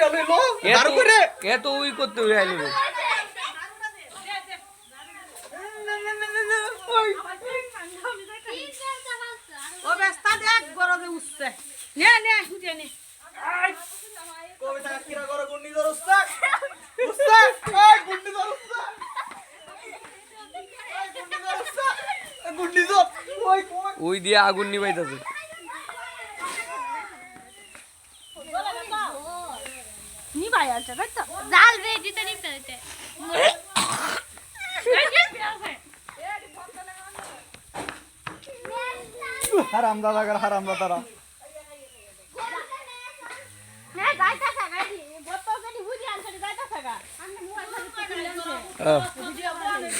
লইলো দাঁড় করে এত উই করতে হই আইলো রে ও বেস্তা দেখ গরমে উঠছে নে নে হুজে নে কবিতা কিরা করে গুন্ডি ধর উস্তাদ উস্তাদ এই গুন্ডি ধর উস্তাদ এই গুন্ডি ধর উস্তাদ গুন্ডি ধর ওই ওই দিয়ে আগুন নিবাইতাছে নি ভাই আচ্ছা তাই তো জাল রে দিতে নিতে দিতে হারাম দাদা কর হারাম দাদা নে যাইতা থাকা দি বোতল গনি হুজি আনছে যাইতা থাকা আমি মোবাইল ধরে তুললাম ভিডিও বানাই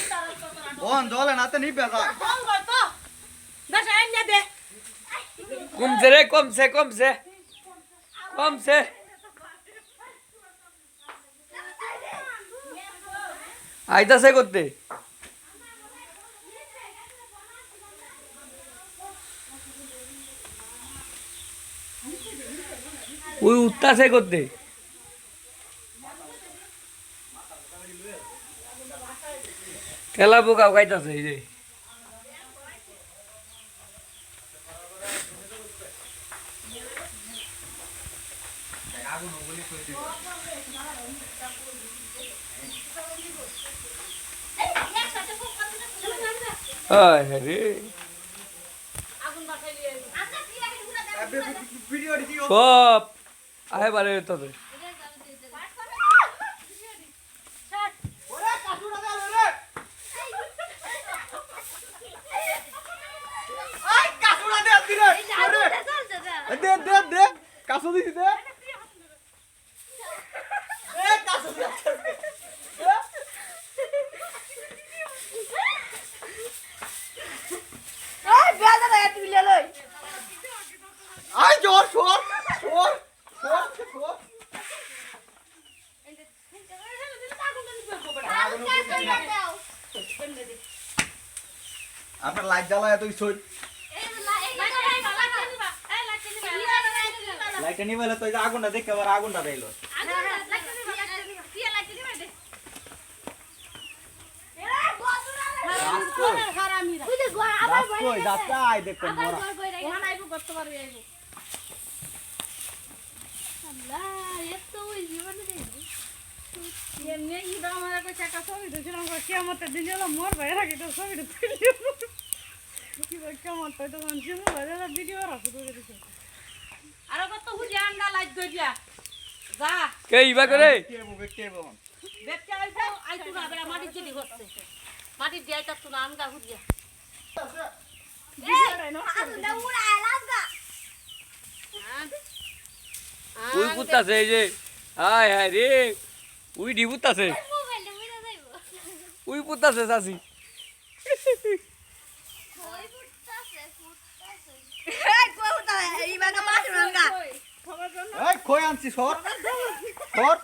কোন জলে নাতে নিবে যা ফোন কর তো দাস এনে দে কমছে রে কমছে আইতাছে করতে ওই উঠতাছে করতে তেলা পোকা খাইতাছে এই যে রে আগুন বাটাইলি আচ্ছা কি আগে পুরা ভিডিও দিও সব আহে বারে তোদের ওরে কাটুটা দে রে আই কাটুটা দে দিরে দে দে দে কাসু দিছি দে এ কাসু দে এই বেদা রে তুইলে লই আই জোর সর সর সর সর আপনার লাইট জ্বালায় তুই সই লাইটটা নিবাইলে তো আগুনটা দেখে আবার আগুনটা দেইলো কই যাত্রা আই দেখ মোরা আরো কত হুজি আন্ডা লাইট গইয়া যা কে ইবা করে বেটে বন দেখতে আইছো আইতো না বেড়া মাটি চিনি করছে মাটি দিয়াই তা তুনা আনগা হুজিয়া উই পুতাছে এই যে হায় হায় রে উই ডি পুতাছে উই পুতাছে চাচি এই কই আনছি সর সর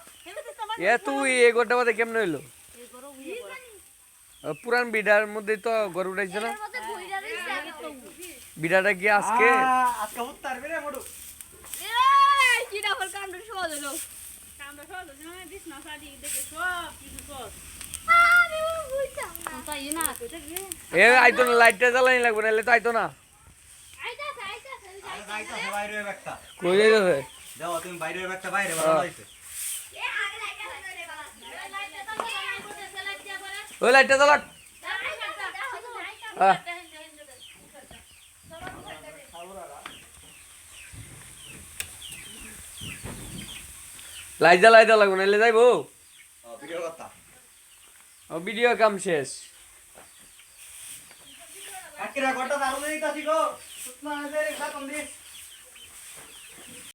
এ তুই এই গোটা বাদে কেমন হইলো পুরান বিডার মধ্যে তো গরু উঠাইছে না বিডাটা কি আজকে আজকে উত্তর বেরে মডু কি ডাবল কামড় শোয়া দিল কামড় শোয়া দিল না দিস না সাদি দেখে সব কিছু সব আরে বুঝতাম না তাই না এ আইতো না লাইটটা জ্বালানি লাগবে নাহলে তো আইতো না যাইতাছে বাইরে একটা কই যাইতাছে দাও তুমি বাইরে একটা বাইরে ভালো হইছে ওই লাইটটা জ্বালাক হ্যাঁ লাইট জ্বালাইতে লাগবে নাহলে যাইবো ভিডিও কথা ভিডিও কাম শেষ আকিরা ঘরটা দারুণ হইতাছি গো সুতনা আছে রে খাতম দিস